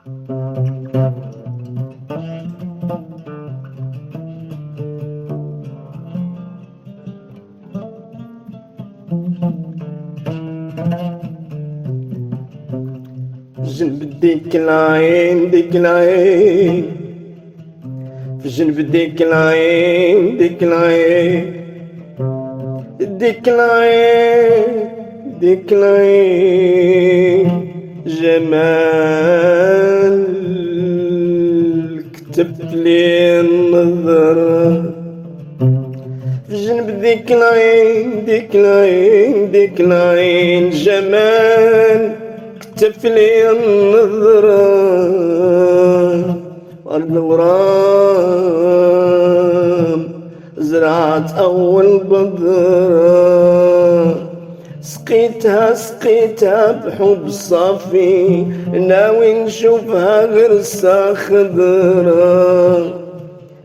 جنب ديك العين ديك العين، في جنب ديك العين ديك العين، ديك العين ديك العين جمال كتب لي النظرة. في جنب ديك العين ديك العين ديك العين جمال كتب لي النظرة. والورام زرعت أول بذرة، سقيتها سقيتها بحب صافي، ناوي نشوفها غرسة خضرة.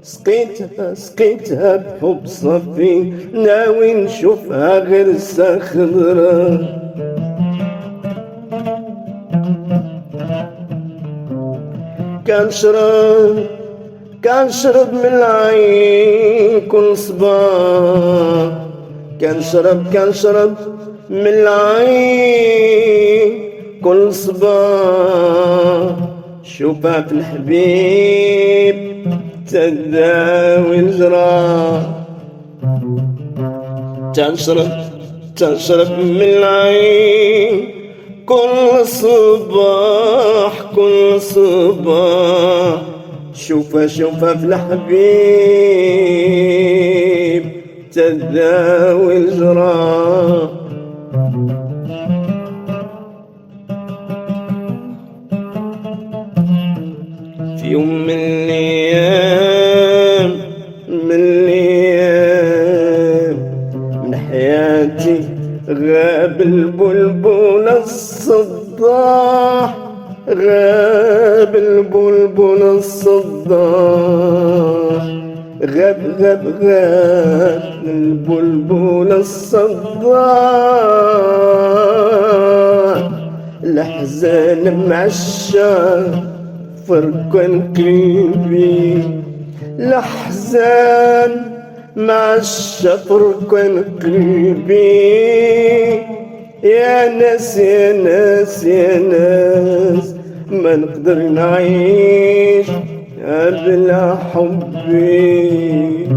سقيتها سقيتها بحب صافي، ناوي نشوفها غرسة خضرة. كنشرب من العين كل صباح، كنشرب من العين كل صباح، شوفها في الحبيب تداوي الجراح. تنشرب من العين كل صباح كل صباح، شوفها في الحبيب تداوي الجراح. في يوم من الأيام من حياتي غاب البلبل الصداح، غاب البلبل الصداح، غاب البلبل الصداح. الأحزان معشى فرقا قلبي، الأحزان معشى فرقا قلبي. يا ناس يا ناس يا ناس ما نقدر نعيش بلا حبي.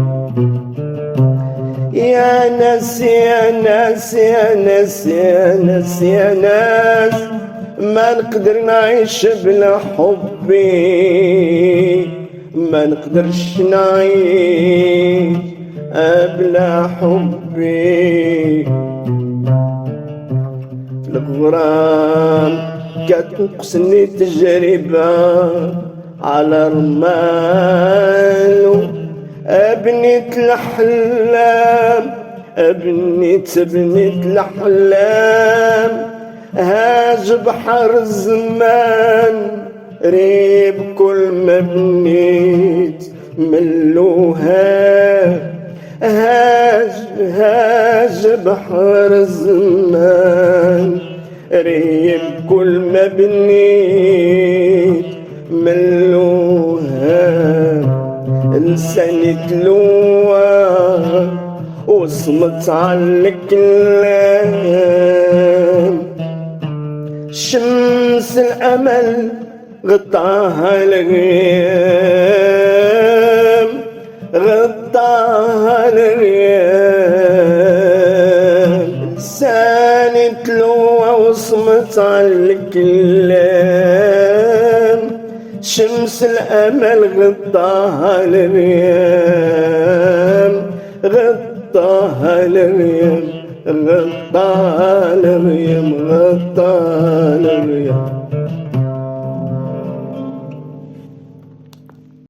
يا ناس يا ناس يا ناس يا ناس يا ناس ما نقدر نعيش بلا حبي، ما نقدرش نعيش بلا حبي. الغرام كتنقصني تجربة على رمال، بنيت الأحلام بنيت الأحلام. هاج بحر الزمان ريب كل ما بنيت ملوها. هاج بحر الزمان ريب كل ما بنيت ملوها. لساني تلوى وصمت على الكلام، شمس الأمل غطاها الغيام، غطاها الغيام. لساني تلوى وصمت على الكلام، شمس الأمل غطاها الغيام، غطاها الغيام، غطاها الغيام، غطاها الغيام.